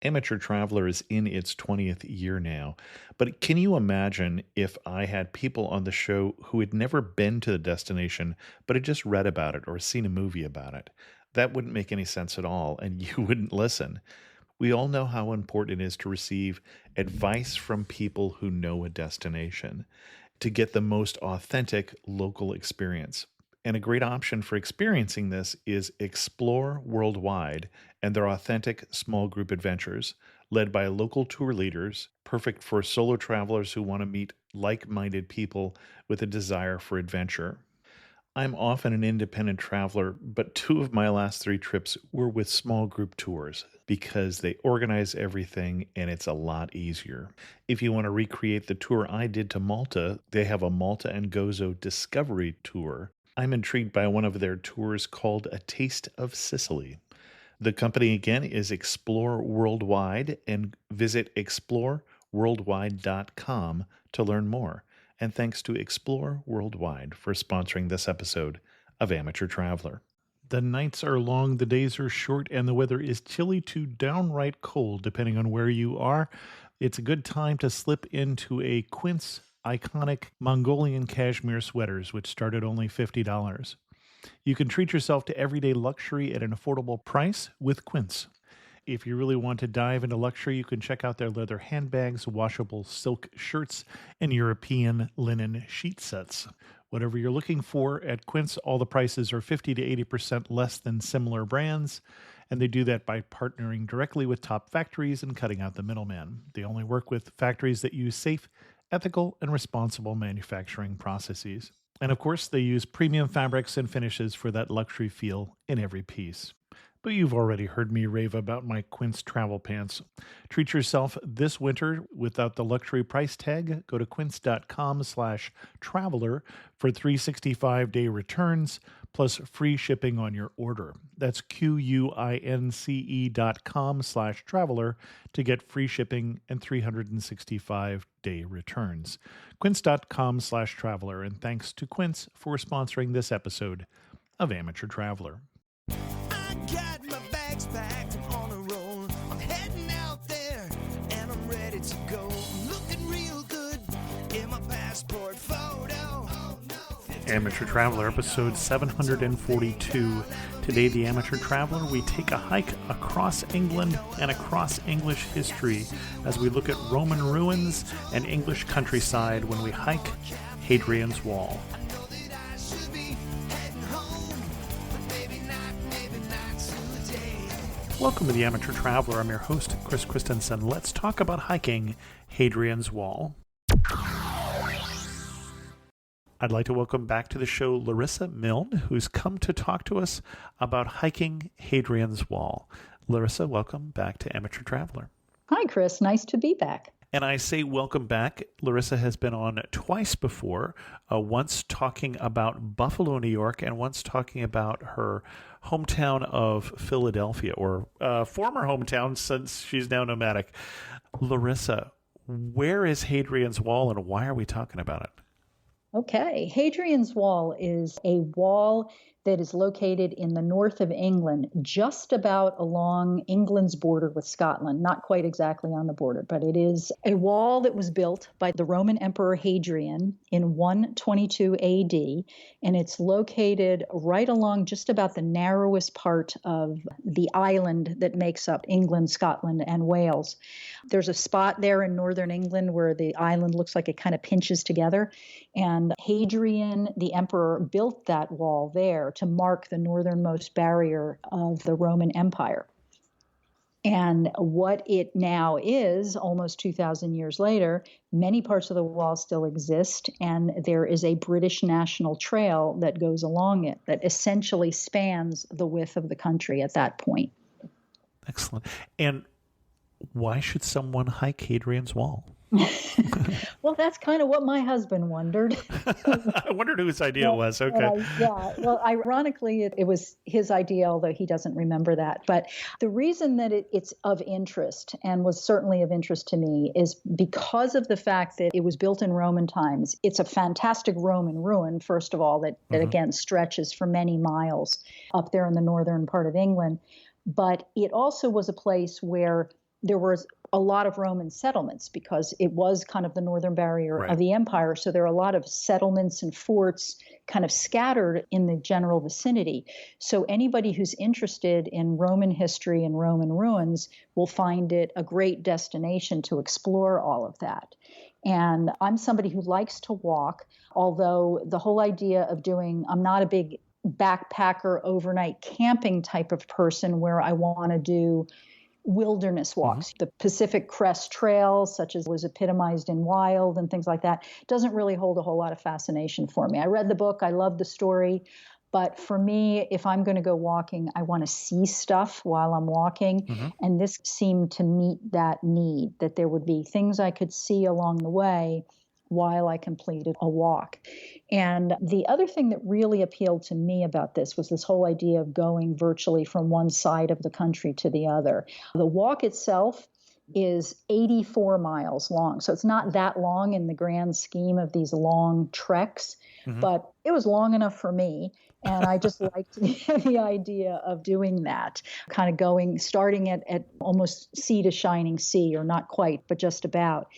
Amateur Traveler is in its 20th year now, but can you imagine if I had people on the show who had never been to the destination, but had just read about it or seen a movie about it? That wouldn't make any sense at all, and you wouldn't listen. We all know how important it is to receive advice from people who know a destination to get the most authentic local experience. And a great option for experiencing this is Explore Worldwide and their authentic small group adventures, led by local tour leaders, perfect for solo travelers who want to meet like minded people with a desire for adventure. I'm often an independent traveler, but two of my last three trips were with small group tours because they organize everything and it's a lot easier. If you want to recreate the tour I did to Malta, they have a Malta and Gozo Discovery Tour. I'm intrigued by one of their tours called A Taste of Sicily. The company again is Explore Worldwide, and visit exploreworldwide.com to learn more. And thanks to Explore Worldwide for sponsoring this episode of Amateur Traveler. The nights are long, the days are short, and the weather is chilly to downright cold, depending on where you are. It's a good time to slip into a Quince iconic Mongolian cashmere sweaters, which start at only $50. You can treat yourself to everyday luxury at an affordable price with Quince. If you really want to dive into luxury, you can check out their leather handbags, washable silk shirts, and European linen sheet sets. Whatever you're looking for at Quince, all the prices are 50 to 80% less than similar brands, and they do that by partnering directly with top factories and cutting out the middleman. They only work with factories that use safe, ethical, and responsible manufacturing processes. And of course, they use premium fabrics and finishes for that luxury feel in every piece. But you've already heard me rave about my Quince travel pants. Treat yourself this winter without the luxury price tag. Go to quince.com/traveler for 365-day returns plus free shipping on your order. That's QUINCE.com/traveler to get free shipping and 365-day returns. Quince.com/traveler. And thanks to Quince for sponsoring this episode of Amateur Traveler. Got my bags packed, I'm on a roll. I'm heading out there and I'm ready to go. I'm looking real good in my passport photo. Amateur Traveler, episode 742. Today, the Amateur Traveler, we take a hike across England and across English history as we look at Roman ruins and English countryside when we hike Hadrian's Wall. Welcome to the Amateur Traveler. I'm your host, Chris Christensen. Let's talk about hiking Hadrian's Wall. I'd like to welcome back to the show Larissa Milne, who's come to talk to us about hiking Hadrian's Wall. Larissa, welcome back to Amateur Traveler. Hi, Chris. Nice to be back. And I say welcome back. Larissa has been on twice before, once talking about Buffalo, New York, and once talking about her hometown of Philadelphia, or former hometown since she's now nomadic. Larissa, where is Hadrian's Wall and why are we talking about it? Okay. Hadrian's Wall is a wall that is located in the north of England, just about along England's border with Scotland, not quite exactly on the border, but it is a wall that was built by the Roman Emperor Hadrian in 122 AD, and it's located right along just about the narrowest part of the island that makes up England, Scotland, and Wales. There's a spot there in northern England where the island looks like it kind of pinches together, and Hadrian, the emperor, built that wall there to mark the northernmost barrier of the Roman Empire. And what it now is, almost 2,000 years later, many parts of the wall still exist, and there is a British National Trail that goes along it that essentially spans the width of the country at that point. Excellent. And why should someone hike Hadrian's Wall? Well, that's kind of what my husband wondered. I wondered whose idea it was. Okay. Well, ironically, it was his idea, although he doesn't remember that. But the reason that it's of interest, and was certainly of interest to me, is because of the fact that it was built in Roman times. It's a fantastic Roman ruin, first of all, that again stretches for many miles up there in the northern part of England. But it also was a place where there was a lot of Roman settlements because it was kind of the northern barrier Right. of the empire. So there are a lot of settlements and forts kind of scattered in the general vicinity. So anybody who's interested in Roman history and Roman ruins will find it a great destination to explore all of that. And I'm somebody who likes to walk, although the whole idea of I'm not a big backpacker overnight camping type of person where I want to do wilderness walks. The Pacific Crest Trail, such as was epitomized in Wild and things like that, doesn't really hold a whole lot of fascination for me. I read the book, I love the story, but for me, if I'm going to go walking, I want to see stuff while I'm walking. And this seemed to meet that need, that there would be things I could see along the way while I completed a walk. And the other thing that really appealed to me about this was this whole idea of going virtually from one side of the country to the other. The walk itself is 84 miles long. So it's not that long in the grand scheme of these long treks, but it was long enough for me. And I just liked the idea of doing that, kind of starting at almost sea to shining sea, or not quite, but just about.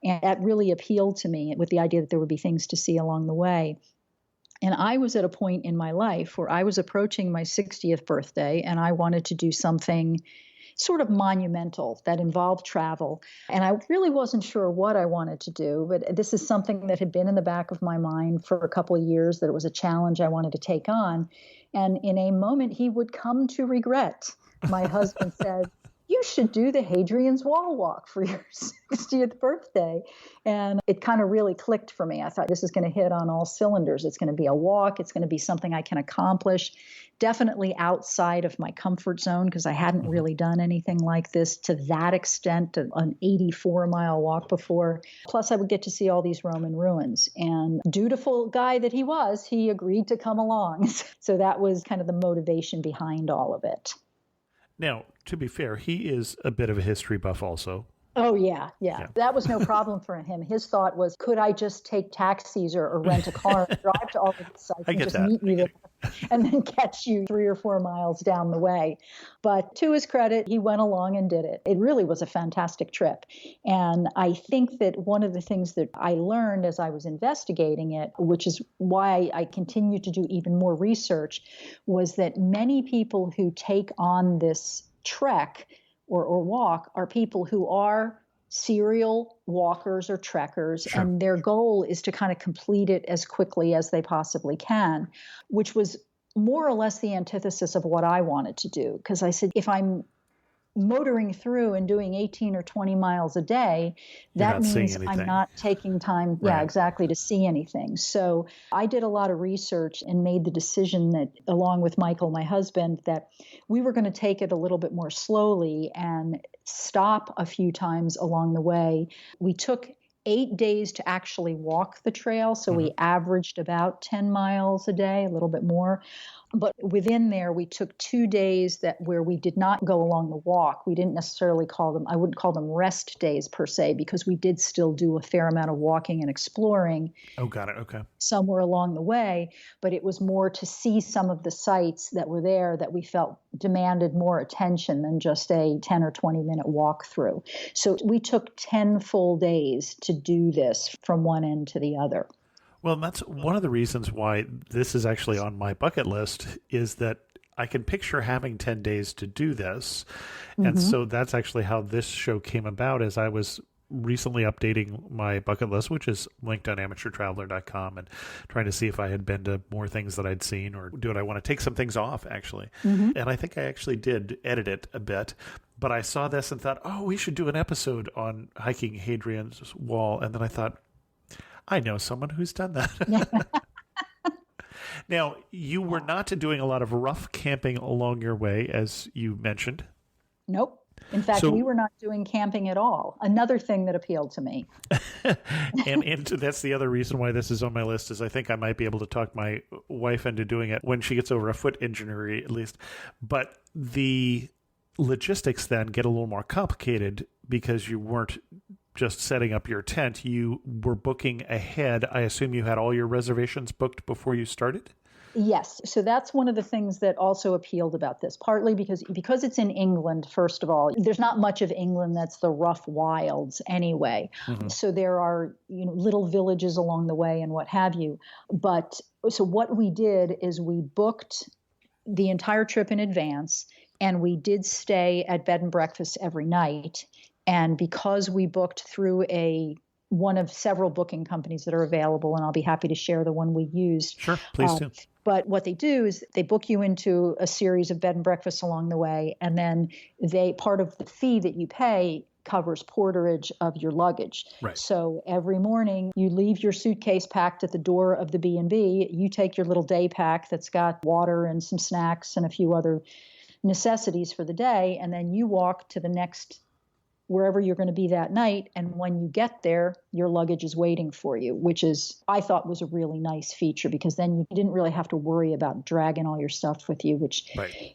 And that really appealed to me with the idea that there would be things to see along the way. And I was at a point in my life where I was approaching my 60th birthday, and I wanted to do something sort of monumental that involved travel. And I really wasn't sure what I wanted to do, but this is something that had been in the back of my mind for a couple of years, that it was a challenge I wanted to take on. And in a moment, he would come to regret. My husband said, "You should do the Hadrian's Wall walk for your 60th birthday." And it kind of really clicked for me. I thought, this is going to hit on all cylinders. It's going to be a walk. It's going to be something I can accomplish, definitely outside of my comfort zone, because I hadn't really done anything like this to that extent, an 84-mile walk before. Plus, I would get to see all these Roman ruins. And dutiful guy that he was, he agreed to come along. So that was kind of the motivation behind all of it. Now, to be fair, he is a bit of a history buff also. Oh, yeah. That was no problem for him. His thought was, could I just take taxis or rent a car and drive to all of these sites and just meet you there and then catch you 3 or 4 miles down the way? But to his credit, he went along and did it. It really was a fantastic trip. And I think that one of the things that I learned as I was investigating it, which is why I continue to do even more research, was that many people who take on this trek or walk are people who are serial walkers or trekkers, Sure. and their goal is to kind of complete it as quickly as they possibly can, which was more or less the antithesis of what I wanted to do. Because I said, if I'm motoring through and doing 18 or 20 miles a day, that means I'm not taking time, exactly, to see anything. So I did a lot of research and made the decision that, along with Michael, my husband, that we were going to take it a little bit more slowly and stop a few times along the way. We took 8 days to actually walk the trail. So we averaged about 10 miles a day, a little bit more. But within there, we took 2 days where we did not go along the walk. We didn't necessarily I wouldn't call them rest days per se, because we did still do a fair amount of walking and exploring. Oh, got it. Okay. Somewhere along the way, but it was more to see some of the sites that were there that we felt demanded more attention than just a 10 or 20 minute walk through. So we took 10 full days to do this from one end to the other. Well, that's one of the reasons why this is actually on my bucket list, is that I can picture having 10 days to do this. And so that's actually how this show came about, as I was recently updating my bucket list, which is linked on amateurtraveler.com, and trying to see if I had been to more things that I'd seen, or do I want to take some things off, actually. And I think I actually did edit it a bit, but I saw this and thought, oh, we should do an episode on hiking Hadrian's Wall. And then I thought, I know someone who's done that. Now, you were not doing a lot of rough camping along your way, as you mentioned. Nope. In fact, we were not doing camping at all. Another thing that appealed to me. and that's the other reason why this is on my list, is I think I might be able to talk my wife into doing it when she gets over a foot injury, at least. But the logistics then get a little more complicated, because you weren't just setting up your tent. You were booking ahead. I assume you had all your reservations booked before you started? Yes. So that's one of the things that also appealed about this, partly because it's in England, first of all. There's not much of England that's the rough wilds anyway. Hmm. So there are, little villages along the way and what have you. But so what we did is we booked the entire trip in advance, and we did stay at bed and breakfast every night. And because we booked through one of several booking companies that are available, and I'll be happy to share the one we used. Sure, please do. But what they do is they book you into a series of bed and breakfasts along the way, and then part of the fee that you pay covers porterage of your luggage. Right. So every morning you leave your suitcase packed at the door of the B&B, you take your little day pack that's got water and some snacks and a few other necessities for the day, and then you walk to the next wherever you're going to be that night. And when you get there, your luggage is waiting for you, which I thought was a really nice feature, because then you didn't really have to worry about dragging all your stuff with you, which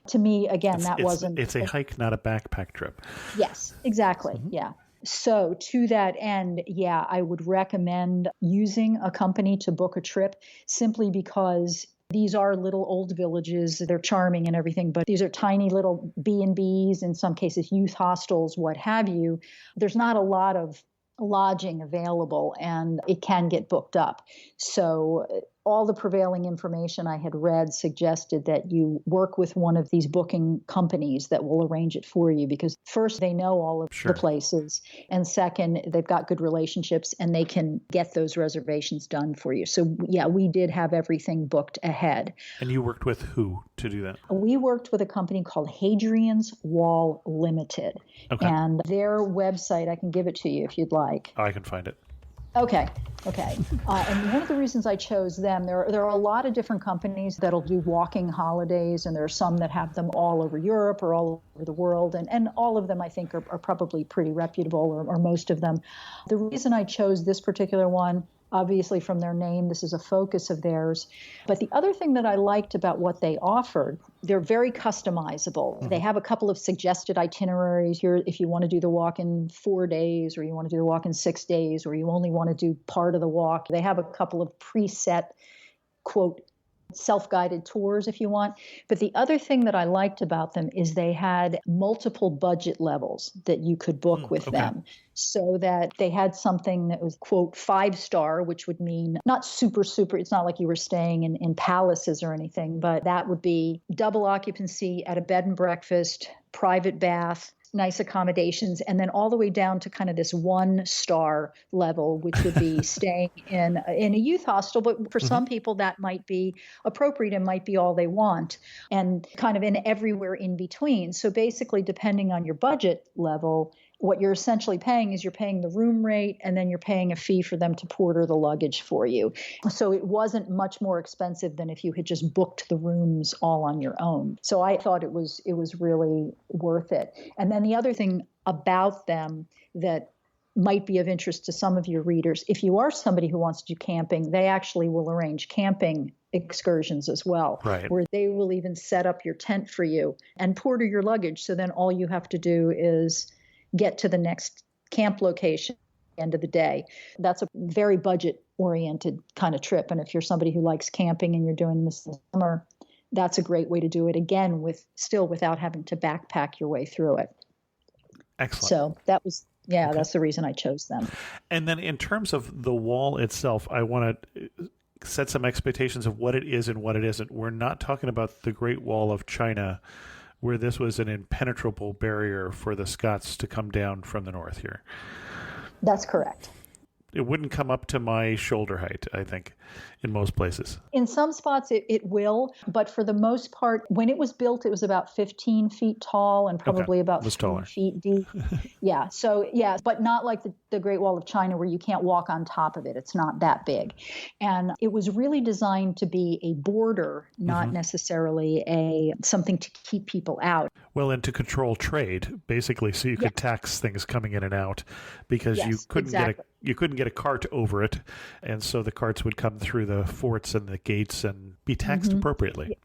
to me, again, it's a hike, not a backpack trip. Yes, exactly. Mm-hmm. Yeah. So to that end, I would recommend using a company to book a trip, simply because these are little old villages. They're charming and everything, but these are tiny little B&Bs, in some cases youth hostels, what have you. There's not a lot of lodging available, and it can get booked up. So all the prevailing information I had read suggested that you work with one of these booking companies that will arrange it for you, because first, they know all of the places, and second, they've got good relationships and they can get those reservations done for you. So we did have everything booked ahead. And you worked with who to do that? We worked with a company called Hadrian's Wall Limited. Okay. And their website, I can give it to you if you'd like. I can find it. Okay. And one of the reasons I chose them, there are a lot of different companies that'll do walking holidays, and there are some that have them all over Europe or all over the world. And all of them, I think, are probably pretty reputable, or most of them. The reason I chose this particular one, obviously from their name, this is a focus of theirs. But the other thing that I liked about what they offered, they're very customizable. Mm-hmm. They have a couple of suggested itineraries here. If you want to do the walk in 4 days, or you want to do the walk in 6 days, or you only want to do part of the walk, they have a couple of preset, quote, self-guided tours if you want. But the other thing that I liked about them is they had multiple budget levels that you could book with them, so that they had something that was, quote, 5-star, which would mean not super, it's not like you were staying in palaces or anything, but that would be double occupancy at a bed and breakfast, private bath, nice accommodations, and then all the way down to kind of this 1-star level, which would be staying in a youth hostel. But for some people, that might be appropriate and might be all they want, and kind of in everywhere in between. So basically, depending on your budget level, what you're essentially paying is you're paying the room rate, and then you're paying a fee for them to porter the luggage for you. So it wasn't much more expensive than if you had just booked the rooms all on your own. So I thought it was really worth it. And then the other thing about them that might be of interest to some of your readers, if you are somebody who wants to do camping, they actually will arrange camping excursions as well, where they will even set up your tent for you and porter your luggage. So then all you have to do is get to the next camp location at the end of the day. That's a very budget-oriented kind of trip. And if you're somebody who likes camping and you're doing this in the summer, that's a great way to do it, again, without having to backpack your way through it. Excellent. So that was, that's the reason I chose them. And then in terms of the wall itself, I want to set some expectations of what it is and what it isn't. We're not talking about the Great Wall of China, where this was an impenetrable barrier for the Scots to come down from the north here. That's correct. It wouldn't come up to my shoulder height, I think, in most places. In some spots it will, but for the most part, when it was built, it was about 15 feet tall and probably about 3 feet deep. But not like the Great Wall of China, where you can't walk on top of it. It's not that big. And it was really designed to be a border, not necessarily something to keep people out. Well, and to control trade, basically, so you could tax things coming in and out, because you couldn't get a cart over it, and so the carts would come through the forts and the gates and be taxed appropriately.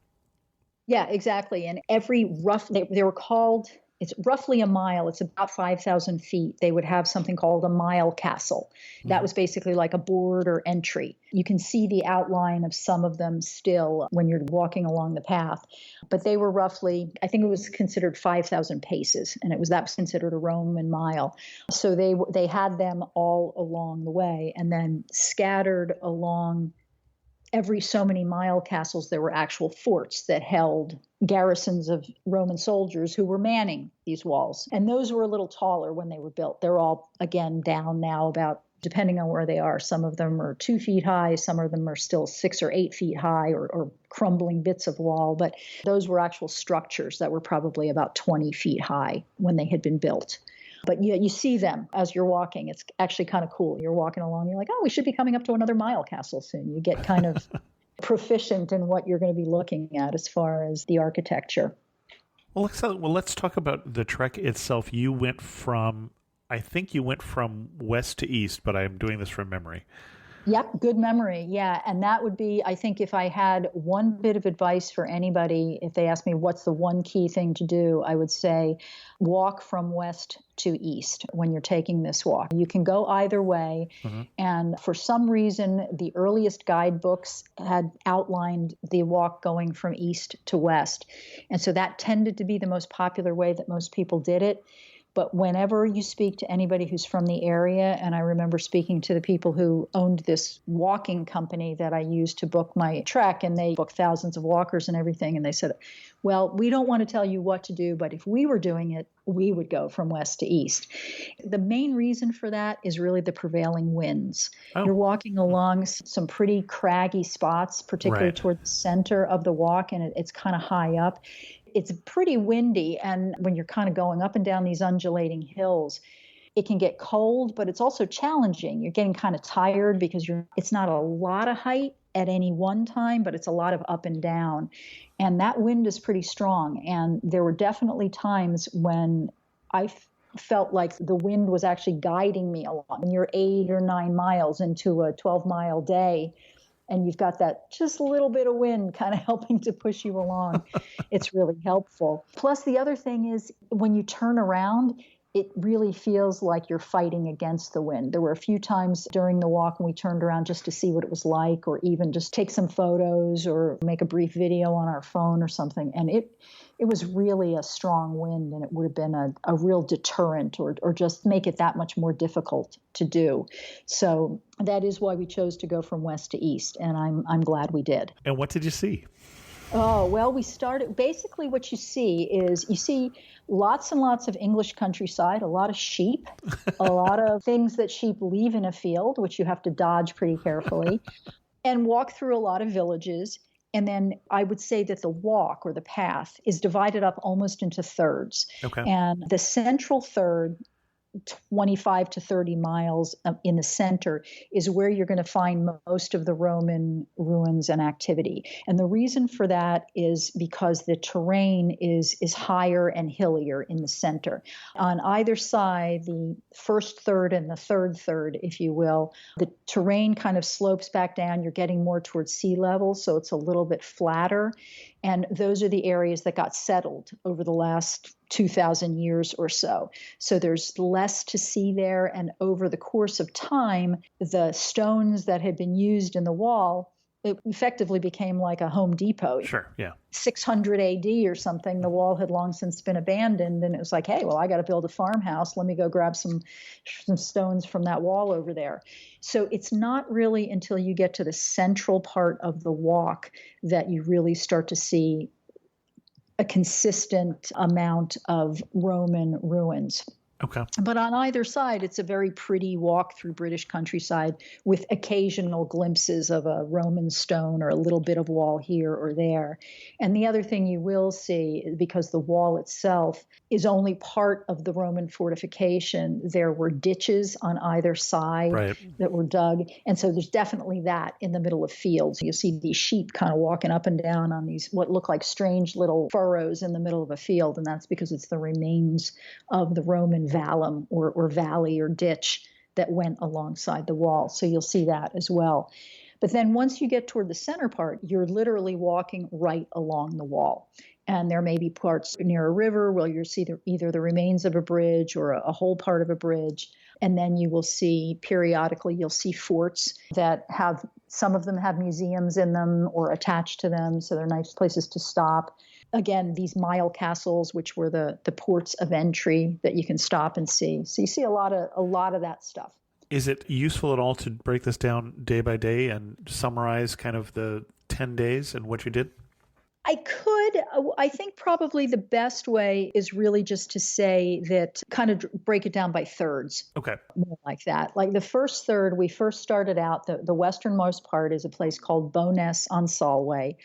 Yeah, exactly. And every they were called it's roughly a mile. It's about 5,000 feet. They would have something called a mile castle. That was basically like a board or entry. You can see the outline of some of them still when you're walking along the path. But they were roughly, I think it was considered 5,000 paces, and that was considered a Roman mile. So they had them all along the way, and then scattered along every so many mile castles, there were actual forts that held garrisons of Roman soldiers who were manning these walls. And those were a little taller when they were built. They're all, again, down now about, depending on where they are. Some of them are 2 feet high. Some of them are still 6 or 8 feet high, or crumbling bits of wall. But those were actual structures that were probably about 20 feet high when they had been built. But you see them as you're walking. It's actually kind of cool. You're walking along, you're like, oh, we should be coming up to another mile castle soon. You get kind of proficient in what you're going to be looking at as far as the architecture. Well, let's talk about the trek itself. I think you went from west to east, but I'm doing this from memory. Yep, good memory. Yeah. And that would be, I think, if I had one bit of advice for anybody, if they asked me what's the one key thing to do, I would say walk from west to east when you're taking this walk. You can go either way. And for some reason, the earliest guidebooks had outlined the walk going from east to west. And so that tended to be the most popular way that most people did it. But whenever you speak to anybody who's from the area, and I remember speaking to the people who owned this walking company that I used to book my trek, and they booked thousands of walkers and everything, and they said, well, we don't want to tell you what to do, but if we were doing it, we would go from west to east. The main reason for that is really the prevailing winds. You're walking along some pretty craggy spots, particularly toward the center of the walk, and it's kind of high up. It's pretty windy, and when you're kind of going up and down these undulating hills, it can get cold, but it's also challenging. You're getting kind of tired because it's not a lot of height at any one time, but it's a lot of up and down. And that wind is pretty strong. And there were definitely times when I felt like the wind was actually guiding me along. When you're 8 or 9 miles into a 12-mile day, and you've got that just a little bit of wind kind of helping to push you along, it's really helpful. Plus, the other thing is when you turn around, it really feels like you're fighting against the wind. There were a few times during the walk when we turned around just to see what it was like, or even just take some photos or make a brief video on our phone or something. And it was really a strong wind, and it would have been a real deterrent or just make it that much more difficult to do. So that is why we chose to go from west to east, and I'm glad we did. And what did you see? Oh, well, we started, basically what you see lots and lots of English countryside, a lot of sheep, a lot of things that sheep leave in a field, which you have to dodge pretty carefully, and walk through a lot of villages. And then I would say that the walk or the path is divided up almost into thirds. Okay. And the central third, 25 to 30 miles in the center, is where you're going to find most of the Roman ruins and activity. And the reason for that is because the terrain is higher and hillier in the center. On either side, the first third and the third third, if you will, the terrain kind of slopes back down. You're getting more towards sea level, so it's a little bit flatter. And those are the areas that got settled over the last 2,000 years or so. So there's less to see there. And over the course of time, the stones that had been used in the wall, it effectively became like a Home Depot. Sure, yeah. 600 AD or something, the wall had long since been abandoned. And it was like, hey, well, I got to build a farmhouse. Let me go grab some stones from that wall over there. So it's not really until you get to the central part of the walk that you really start to see a consistent amount of Roman ruins. Okay. But on either side, it's a very pretty walk through British countryside with occasional glimpses of a Roman stone or a little bit of wall here or there. And the other thing you will see, because the wall itself is only part of the Roman fortification, there were ditches on either side that were dug. And so there's definitely that in the middle of fields. You'll see these sheep kind of walking up and down on these what look like strange little furrows in the middle of a field. And that's because it's the remains of the Roman vallum or valley or ditch that went alongside the wall. So you'll see that as well. But then once you get toward the center part, you're literally walking right along the wall. And there may be parts near a river where you'll see either the remains of a bridge or a whole part of a bridge. And then you will see periodically, you'll see forts that have, some of them have museums in them or attached to them. So they're nice places to stop. Again, these mile castles, which were the ports of entry that you can stop and see. So you see a lot of that stuff. Is it useful at all to break this down day by day and summarize kind of the 10 days and what you did? I could. I think probably the best way is really just to say that, kind of break it down by thirds. Okay. More like that. Like the first third, we first started out, the westernmost part is a place called Bowness on Solway.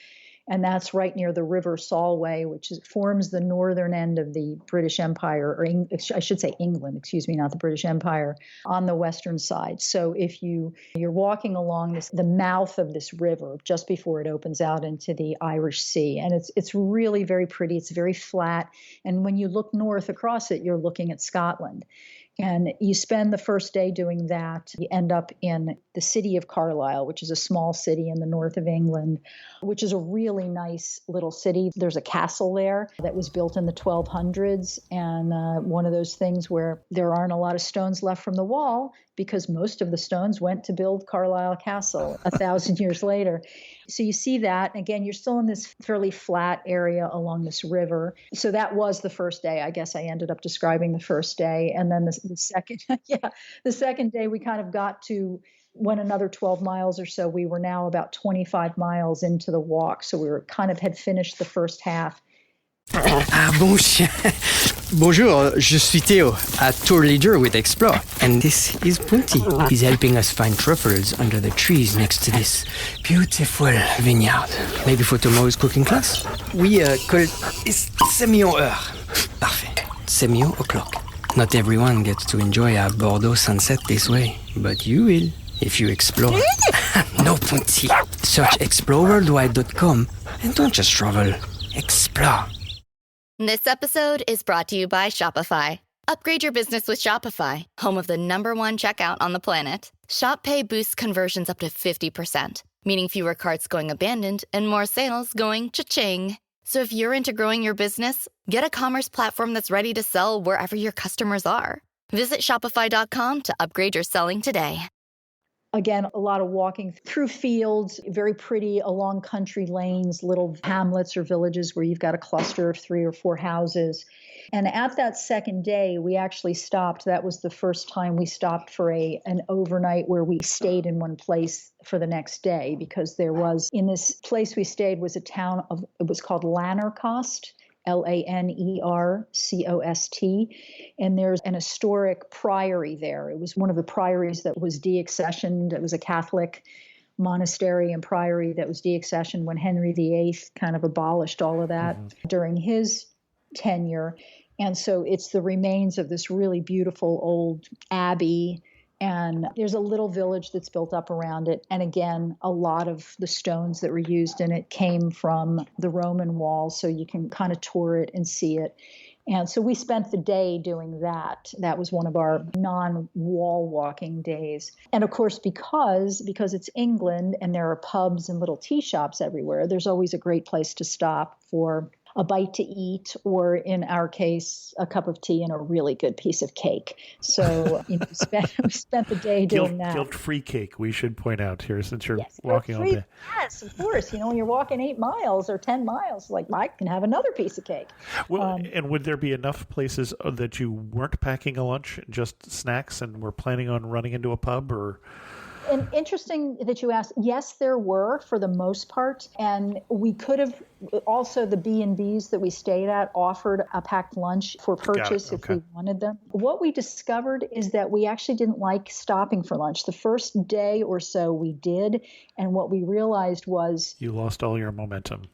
And that's right near the River Solway, which forms the northern end of the British Empire, or I should say England, excuse me, not the British Empire, on the western side. So if you're walking along the mouth of this river just before it opens out into the Irish Sea, and it's really very pretty. It's very flat, and when you look north across it, you're looking at Scotland. And you spend the first day doing that. You end up in the city of Carlisle, which is a small city in the north of England, which is a really nice little city. There's a castle there that was built in the 1200s. And one of those things where there aren't a lot of stones left from the wall, because most of the stones went to build Carlisle Castle 1,000 years later. So you see that. Again, you're still in this fairly flat area along this river. So that was the first day. I guess I ended up describing the first day. And then the second, the second day we kind of got to, went another 12 miles or so. We were now about 25 miles into the walk. So we were had finished the first half. Ah, bon chien. Bonjour, je suis Theo, a tour leader with Explore. And this is Punti. He's helping us find truffles under the trees next to this beautiful vineyard. Maybe for tomorrow's cooking class? We call it semi-heure. Parfait. Semi-o'clock. Not everyone gets to enjoy a Bordeaux sunset this way, but you will if you explore. No, Punti. Search exploreworldwide.com and don't just travel. Explore. This episode is brought to you by Shopify. Upgrade your business with Shopify, home of the #1 checkout on the planet. Shop Pay boosts conversions up to 50%, meaning fewer carts going abandoned and more sales going cha-ching. So if you're into growing your business, get a commerce platform that's ready to sell wherever your customers are. Visit shopify.com to upgrade your selling today. Again, a lot of walking through fields, very pretty along country lanes, little hamlets or villages where you've got a cluster of 3 or 4 houses. And at that second day, we actually stopped. That was the first time we stopped for an overnight where we stayed in one place for the next day, because there was, in this place we stayed was a town of, it was called Lanercost. Lanercost. And there's an historic priory there. It was one of the priories that was deaccessioned. It was a Catholic monastery and priory that was deaccessioned when Henry VIII kind of abolished all of that during his tenure. And so it's the remains of this really beautiful old abbey. And there's a little village that's built up around it. And again, a lot of the stones that were used in it came from the Roman wall. So you can kind of tour it and see it. And so we spent the day doing that. That was one of our non-wall walking days. And of course, because it's England and there are pubs and little tea shops everywhere, there's always a great place to stop for a bite to eat, or in our case, a cup of tea and a really good piece of cake. So we spent the day doing that. Guilt-free cake, we should point out here, since you're walking all day. Yes, of course. When you're walking 8 miles or 10 miles, like Mike can have another piece of cake. Well, and would there be enough places that you weren't packing a lunch, just snacks, and were planning on running into a pub, or? And interesting that you asked. Yes, there were for the most part. And we could have also, the B&Bs that we stayed at offered a packed lunch for purchase if we wanted them. What we discovered is that we actually didn't like stopping for lunch. The first day or so we did. And what we realized was, you lost all your momentum.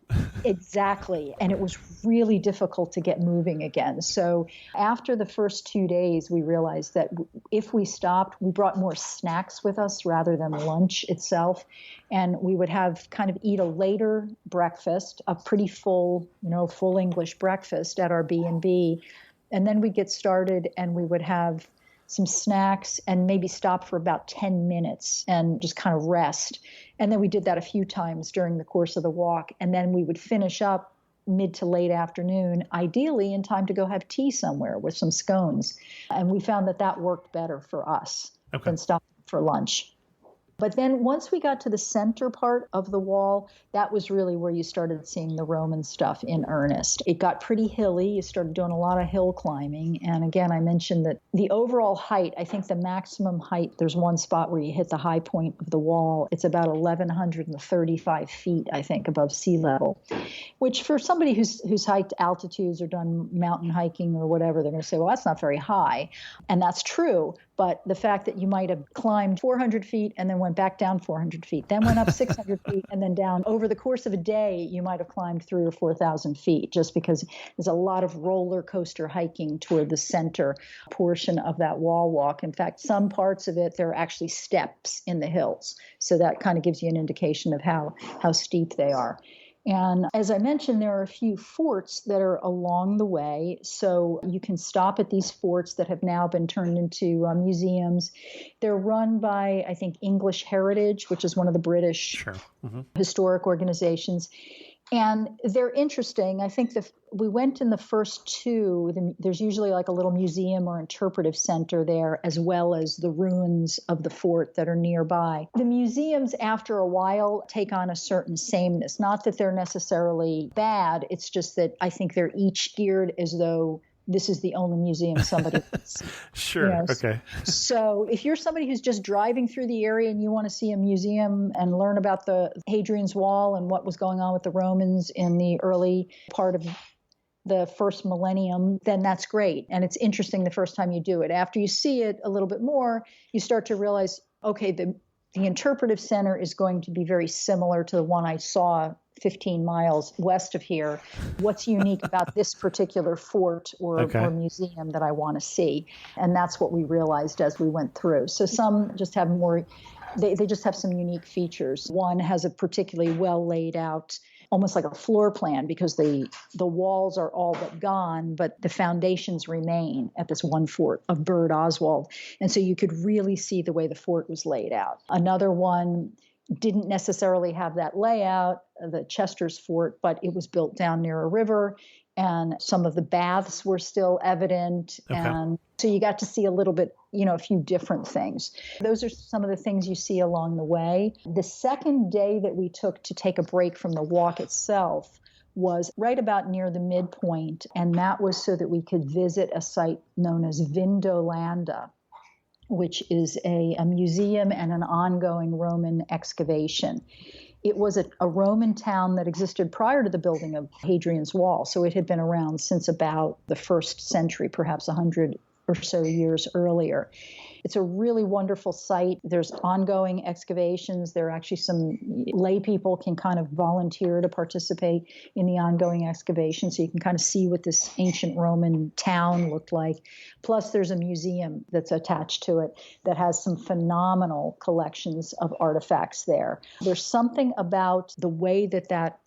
Exactly. And it was really difficult to get moving again. So after the first 2 days, we realized that if we stopped, we brought more snacks with us rather than lunch itself. And we would have kind of eat a later breakfast, a pretty full English breakfast at our B&B. And then we'd get started and we would have some snacks and maybe stop for about 10 minutes and just kind of rest. And then we did that a few times during the course of the walk. And then we would finish up mid to late afternoon, ideally in time to go have tea somewhere with some scones. And we found that that worked better for us than stopping for lunch. But then once we got to the center part of the wall, that was really where you started seeing the Roman stuff in earnest. It got pretty hilly. You started doing a lot of hill climbing. And again, I mentioned that the overall height, I think the maximum height, there's one spot where you hit the high point of the wall. It's about 1,135 feet, I think, above sea level, which for somebody who's hiked altitudes or done mountain hiking or whatever, they're going to say, well, that's not very high. And that's true. But the fact that you might have climbed 400 feet and then went back down 400 feet, then went up 600 feet and then down. Over the course of a day, you might have climbed 3,000 or 4,000 feet just because there's a lot of roller coaster hiking toward the center portion of that wall walk. In fact, some parts of it, there are actually steps in the hills. So that kind of gives you an indication of how steep they are. And as I mentioned, there are a few forts that are along the way. So you can stop at these forts that have now been turned into museums. They're run by, I think, English Heritage, which is one of the British historic organizations. And they're interesting. I think we went in the first two. There's usually like a little museum or interpretive center there, as well as the ruins of the fort that are nearby. The museums, after a while, take on a certain sameness. Not that they're necessarily bad. It's just that I think they're each geared as though this is the only museum somebody can see. Sure. Okay. So if you're somebody who's just driving through the area and you want to see a museum and learn about the Hadrian's Wall and what was going on with the Romans in the early part of the first millennium, then that's great. And it's interesting the first time you do it. After you see it a little bit more, you start to realize, okay, the interpretive center is going to be very similar to the one I saw 15 miles west of here. What's unique about this particular fort or museum that I want to see? And that's what we realized as we went through. So some just have they just have some unique features. One has a particularly well laid out, almost like a floor plan, because the walls are all but gone, but the foundations remain at this one fort of Burd Oswald. And so you could really see the way the fort was laid out. Another one didn't necessarily have that layout, the Chester's Fort, but it was built down near a river, and some of the baths were still evident. And so you got to see a little bit, a few different things. Those are some of the things you see along the way. The second day that we took to take a break from the walk itself was right about near the midpoint, and that was so that we could visit a site known as Vindolanda, which is a museum and an ongoing Roman excavation. It was a Roman town that existed prior to the building of Hadrian's Wall, so it had been around since about the 1st century, perhaps 100 or so years earlier. It's a really wonderful site. There's ongoing excavations. There are actually some lay people can kind of volunteer to participate in the ongoing excavation, so you can kind of see what this ancient Roman town looked like. Plus, there's a museum that's attached to it that has some phenomenal collections of artifacts there. There's something about the way that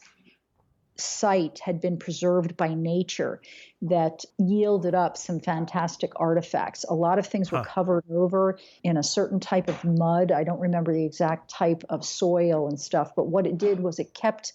site had been preserved by nature that yielded up some fantastic artifacts. A lot of things were covered over in a certain type of mud. I don't remember the exact type of soil and stuff, but what it did was it kept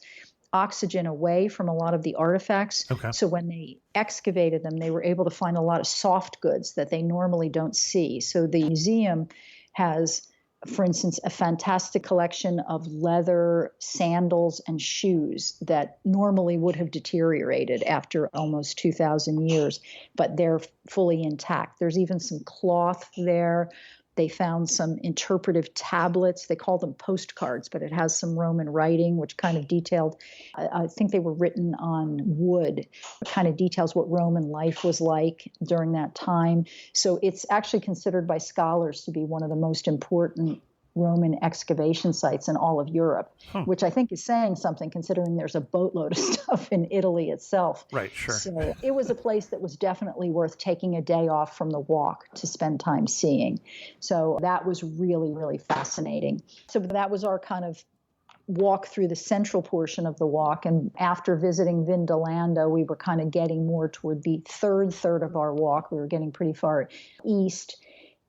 oxygen away from a lot of the artifacts. So when they excavated them, they were able to find a lot of soft goods that they normally don't see. So the museum has, for instance, a fantastic collection of leather sandals and shoes that normally would have deteriorated after almost 2,000 years, but they're fully intact. There's even some cloth there. They found some interpretive tablets. They call them postcards, but it has some Roman writing, which kind of detailed, I think they were written on wood. It kind of details what Roman life was like during that time. So it's actually considered by scholars to be one of the most important Roman excavation sites in all of Europe, which I think is saying something considering there's a boatload of stuff in Italy itself. Right, sure. So it was a place that was definitely worth taking a day off from the walk to spend time seeing. So that was really, really fascinating. So that was our kind of walk through the central portion of the walk. And after visiting Vindolanda, we were kind of getting more toward the third of our walk. We were getting pretty far east.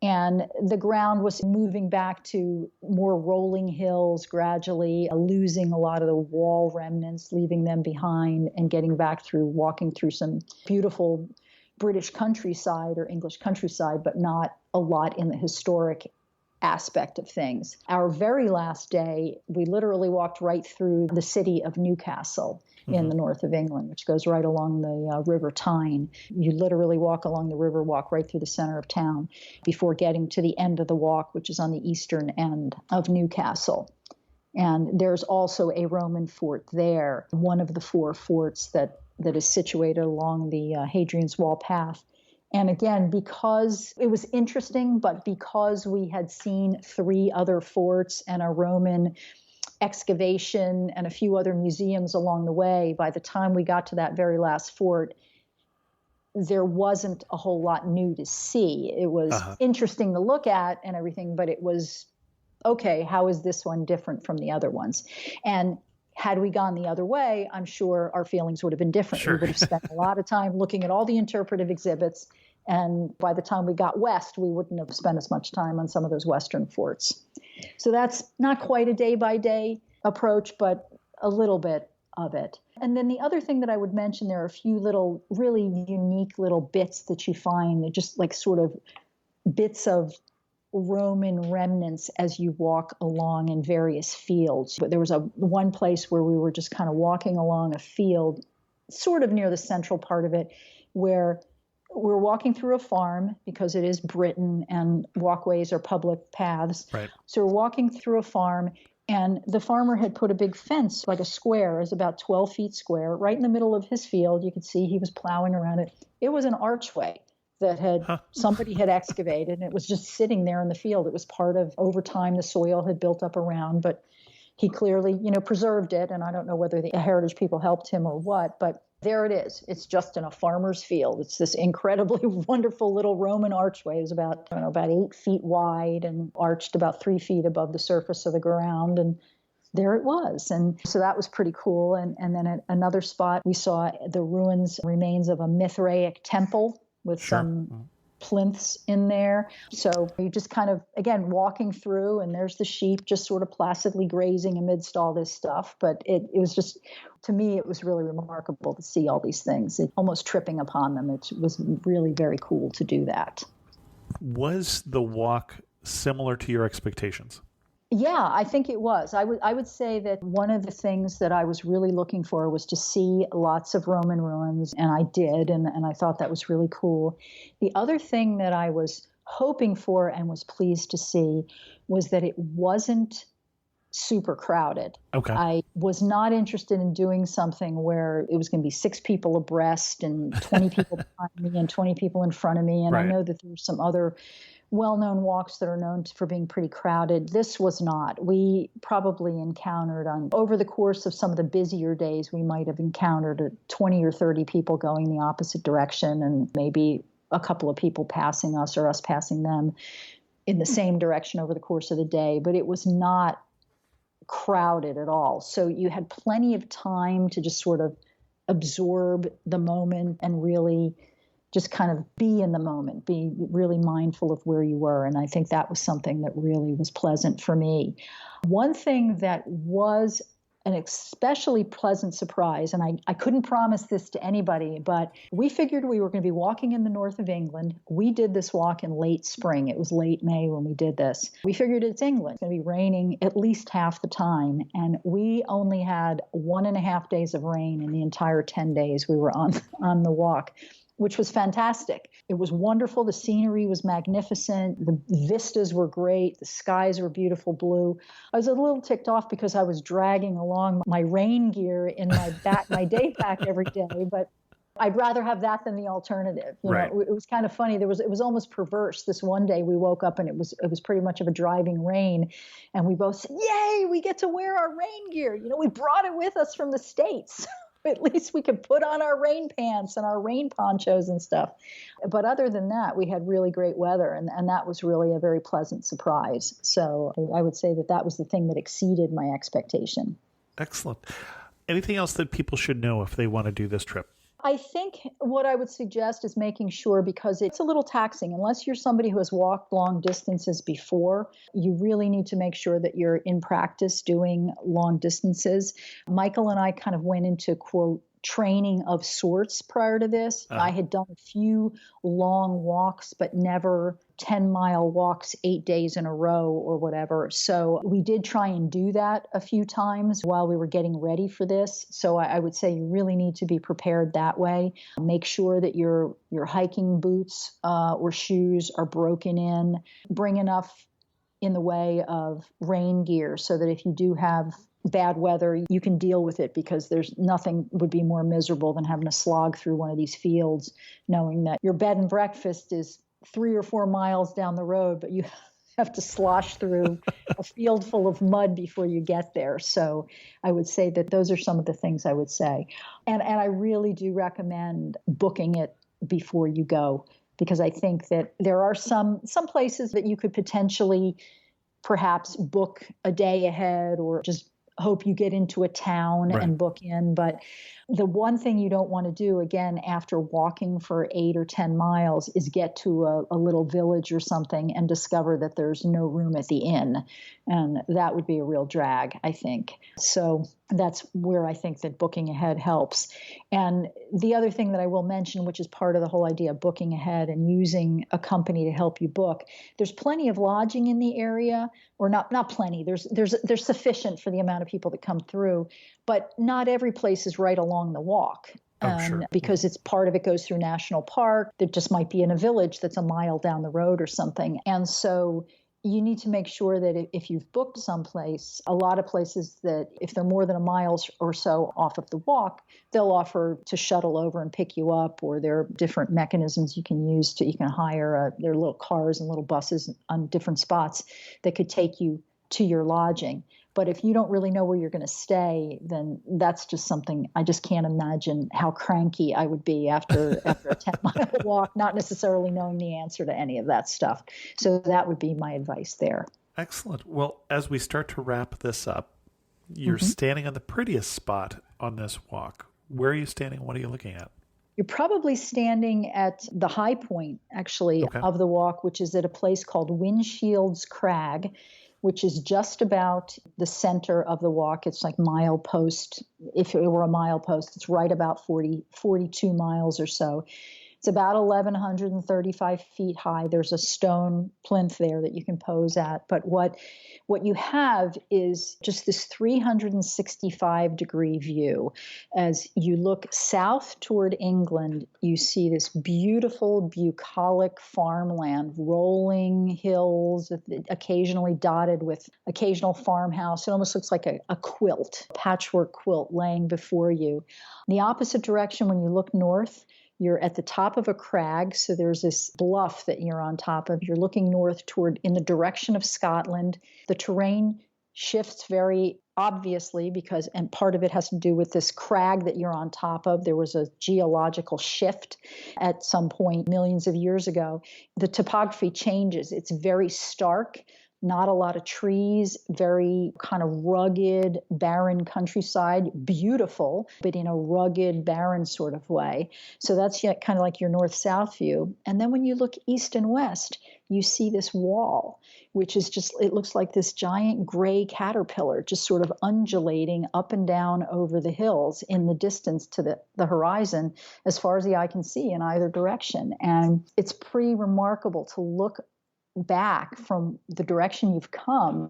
And the ground was moving back to more rolling hills gradually, losing a lot of the wall remnants, leaving them behind, and getting back through, walking through some beautiful British countryside or English countryside, but not a lot in the historic aspect of things. Our very last day, we literally walked right through the city of Newcastle in the north of England, which goes right along the River Tyne. You literally walk along the river, walk right through the center of town before getting to the end of the walk, which is on the eastern end of Newcastle. And there's also a Roman fort there, one of the 4 forts that is situated along the Hadrian's Wall path. And again, because it was interesting, but because we had seen 3 other forts and a Roman excavation and a few other museums along the way, by the time we got to that very last fort, there wasn't a whole lot new to see. It was interesting to look at and everything, but it was, okay, how is this one different from the other ones? And had we gone the other way, I'm sure our feelings would have been different. Sure. We would have spent a lot of time looking at all the interpretive exhibits. And by the time we got west, we wouldn't have spent as much time on some of those western forts. So that's not quite a day-by-day approach, but a little bit of it. And then the other thing that I would mention, there are a few little, really unique little bits that you find, that just like sort of bits of Roman remnants as you walk along in various fields. But there was one place where we were just kind of walking along a field, sort of near the central part of it, where we're walking through a farm because it is Britain and walkways are public paths. Right. So we're walking through a farm, and the farmer had put a big fence, like a square, is about 12 feet square, right in the middle of his field. You could see he was plowing around it. It was an archway that somebody had excavated, and it was just sitting there in the field. It was part of, over time, the soil had built up around, but he clearly, preserved it. And I don't know whether the heritage people helped him or what, but there it is. It's just in a farmer's field. It's this incredibly wonderful little Roman archway. It's about 8 feet wide and arched about 3 feet above the surface of the ground. And there it was. And so that was pretty cool. And then at another spot, we saw the remains of a Mithraic temple with some plinths in there. So you just kind of, again, walking through, and there's the sheep just sort of placidly grazing amidst all this stuff. But it was just, to me, it was really remarkable to see all these things, almost tripping upon them. It was really very cool to do that. Was the walk similar to your expectations? Yeah, I think it was. I would say that one of the things that I was really looking for was to see lots of Roman ruins, and I did, and I thought that was really cool. The other thing that I was hoping for and was pleased to see was that it wasn't super crowded. Okay. I was not interested in doing something where it was going to be 6 people abreast and 20 people behind me and 20 people in front of me. And Right. I know that there's some other well-known walks that are known for being pretty crowded. This was not. We probably encountered over the course of some of the busier days, we might have encountered 20 or 30 people going the opposite direction, and maybe a couple of people passing us or us passing them in the same direction over the course of the day. But it was not crowded at all. So you had plenty of time to just sort of absorb the moment and really just kind of be in the moment, be really mindful of where you were. And I think that was something that really was pleasant for me. One thing that was an especially pleasant surprise, and I couldn't promise this to anybody, but we figured we were going to be walking in the north of England. We did this walk in late spring. It was late May when we did this. We figured it's England. It's going to be raining at least half the time. And we only had 1.5 days of rain in the entire 10 days we were on the walk, which was fantastic. It was wonderful. The scenery was magnificent. The vistas were great. The skies were beautiful blue. I was a little ticked off because I was dragging along my rain gear in my day pack every day, but I'd rather have that than the alternative. Right. It was kind of funny. It was almost perverse. This one day we woke up and it was pretty much of a driving rain, and we both said, "Yay, we get to wear our rain gear. We brought it with us from the States." At least we could put on our rain pants and our rain ponchos and stuff. But other than that, we had really great weather, and that was really a very pleasant surprise. So I would say that was the thing that exceeded my expectation. Excellent. Anything else that people should know if they want to do this trip? I think what I would suggest is making sure, because it's a little taxing, unless you're somebody who has walked long distances before, you really need to make sure that you're in practice doing long distances. Michael and I kind of went into, quote, training of sorts prior to this. I had done a few long walks, but never 10-mile walks 8 days in a row or whatever. So we did try and do that a few times while we were getting ready for this. So I would say you really need to be prepared that way. Make sure that your hiking boots or shoes are broken in. Bring enough in the way of rain gear so that if you do have bad weather, you can deal with it, because there's nothing would be more miserable than having to slog through one of these fields, knowing that your bed and breakfast is 3 or 4 miles down the road, but you have to slosh through a field full of mud before you get there. So I would say that those are some of the things I would say. And I really do recommend booking it before you go, because I think that there are some places that you could potentially perhaps book a day ahead, or just hope you get into a town and book in. But the one thing you don't want to do, again, after walking for 8 or 10 miles, is get to a little village or something and discover that there's no room at the inn. And that would be a real drag, I think. So that's where I think that booking ahead helps. And the other thing that I will mention, which is part of the whole idea of booking ahead and using a company to help you book, there's plenty of lodging in the area, or not plenty. There's sufficient for the amount of people that come through, but not every place is right along the walk. Because it's part of it goes through national park. There just might be in a village that's a mile down the road or something. And so you need to make sure that if you've booked someplace, a lot of places that if they're more than a mile or so off of the walk, they'll offer to shuttle over and pick you up, or there are different mechanisms you can use you can hire there are little cars and little buses on different spots that could take you to your lodging. But if you don't really know where you're going to stay, then that's just something I just can't imagine how cranky I would be after a 10-mile walk, not necessarily knowing the answer to any of that stuff. So that would be my advice there. Excellent. Well, as we start to wrap this up, you're standing on the prettiest spot on this walk. Where are you standing? What are you looking at? You're probably standing at the high point, actually, of the walk, which is at a place called Windshields Crag, which is just about the center of the walk. It's like milepost. If it were a milepost, it's right about 42 miles or so. It's about 1,135 feet high. There's a stone plinth there that you can pose at. But what you have is just this 365-degree view. As you look south toward England, you see this beautiful, bucolic farmland, rolling hills, occasionally dotted with occasional farmhouse. It almost looks like a quilt, a patchwork quilt laying before you. In the opposite direction, when you look north, you're at the top of a crag, so there's this bluff that you're on top of. You're looking north toward in the direction of Scotland. The terrain shifts very obviously and part of it has to do with this crag that you're on top of. There was a geological shift at some point millions of years ago. The topography changes. It's very stark. Not a lot of trees, very kind of rugged, barren countryside, beautiful, but in a rugged, barren sort of way. So that's kind of like your north-south view. And then when you look east and west, you see this wall, which is it looks like this giant gray caterpillar just sort of undulating up and down over the hills in the distance to the horizon as far as the eye can see in either direction. And it's pretty remarkable to look back from the direction you've come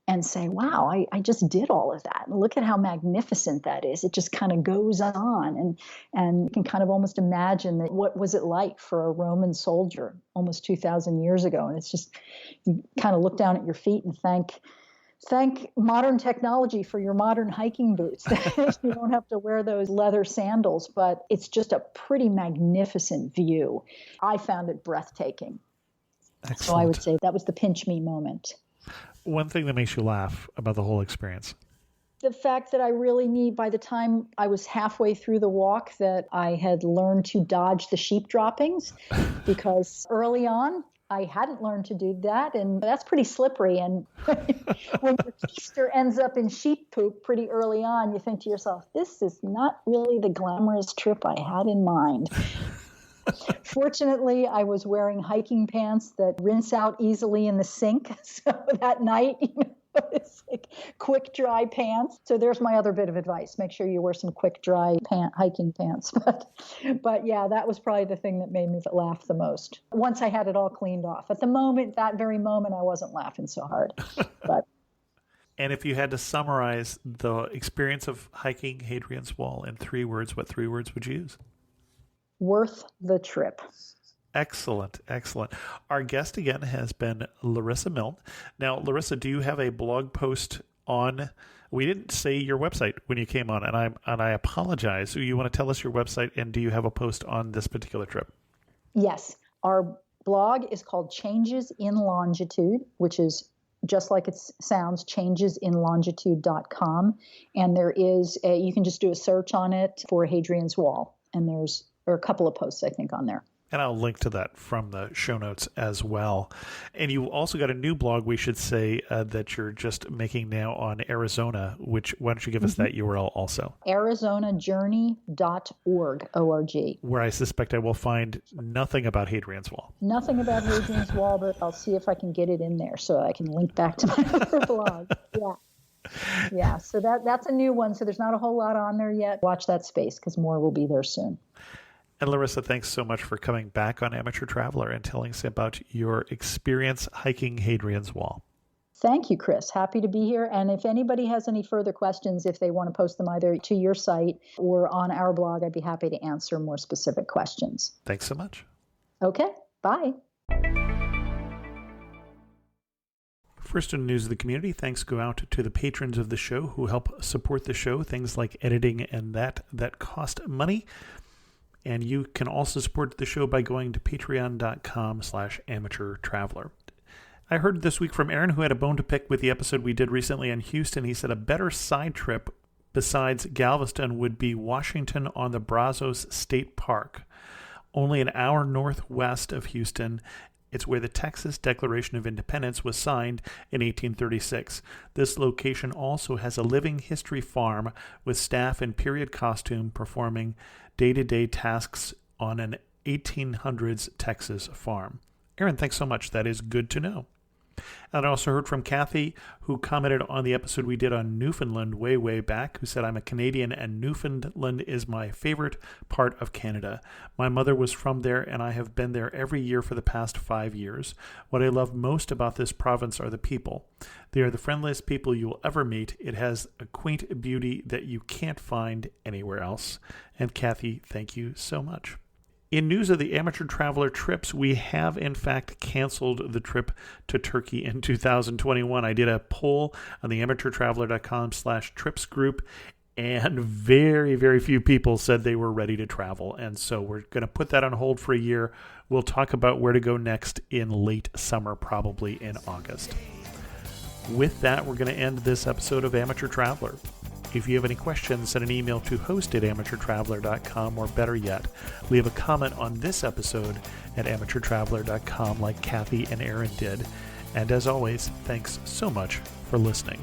and say, wow, I just did all of that. And look at how magnificent that is. It just kind of goes on. And you can kind of almost imagine that what was it like for a Roman soldier almost 2,000 years ago. And it's just, you kind of look down at your feet and thank modern technology for your modern hiking boots. You don't have to wear those leather sandals, but it's just a pretty magnificent view. I found it breathtaking. Excellent. So I would say that was the pinch me moment. One thing that makes you laugh about the whole experience? The fact that I really by the time I was halfway through the walk, that I had learned to dodge the sheep droppings, because early on, I hadn't learned to do that, and that's pretty slippery. And when your keister ends up in sheep poop pretty early on, you think to yourself, this is not really the glamorous trip I had in mind. Fortunately, I was wearing hiking pants that rinse out easily in the sink. So that night, it's like quick dry pants. So there's my other bit of advice. Make sure you wear some quick dry hiking pants. But yeah, that was probably the thing that made me laugh the most. Once I had it all cleaned off. At the moment, that very moment, I wasn't laughing so hard. But And if you had to summarize the experience of hiking Hadrian's Wall in 3 words, what 3 words would you use? worth the trip. Excellent, excellent. Our guest again has been Larissa Milne. Now, Larissa, do you have a blog post on? We didn't say your website when you came on, and I apologize. So you want to tell us your website, and do you have a post on this particular trip? Yes, our blog is called Changes in Longitude, which is just like it sounds, changesinlongitude.com. And there is you can just do a search on it for Hadrian's Wall, and there's a couple of posts, I think, on there. And I'll link to that from the show notes as well. And you also got a new blog, we should say, that you're just making now on Arizona, which, why don't you give us that URL also? ArizonaJourney.org, O-R-G. Where I suspect I will find nothing about Hadrian's Wall. Nothing about Hadrian's Wall, but I'll see if I can get it in there so I can link back to my other blog. Yeah, so that's a new one. So there's not a whole lot on there yet. Watch that space because more will be there soon. And Larissa, thanks so much for coming back on Amateur Traveler and telling us about your experience hiking Hadrian's Wall. Thank you, Chris. Happy to be here. And if anybody has any further questions, if they want to post them either to your site or on our blog, I'd be happy to answer more specific questions. Thanks so much. Okay, bye. First in news of the community, thanks go out to the patrons of the show who help support the show, things like editing and that cost money. And you can also support the show by going to patreon.com/amateurtraveler. I heard this week from Aaron, who had a bone to pick with the episode we did recently on Houston. He said a better side trip besides Galveston would be Washington on the Brazos State Park. Only an hour northwest of Houston. It's where the Texas Declaration of Independence was signed in 1836. This location also has a living history farm with staff in period costume performing day-to-day tasks on an 1800s Texas farm. Aaron, thanks so much. That is good to know. And I also heard from Kathy, who commented on the episode we did on Newfoundland way back, who said, I'm a Canadian and Newfoundland is my favorite part of Canada. My mother was from there and I have been there every year for the past 5 years. What I love most about this province are the people. They are the friendliest people you will ever meet. It has a quaint beauty that you can't find anywhere else. And Kathy, thank you so much. In news of the Amateur Traveler trips, we have in fact canceled the trip to Turkey in 2021. I did a poll on the amateurtraveler.com/trips group, and very few people said they were ready to travel. And so we're going to put that on hold for a year. We'll talk about where to go next in late summer, probably in August. With that, we're going to end this episode of Amateur Traveler. If you have any questions, send an email to host@amateurtraveler.com, or better yet, leave a comment on this episode at amateurtraveler.com like Kathy and Aaron did. And as always, thanks so much for listening.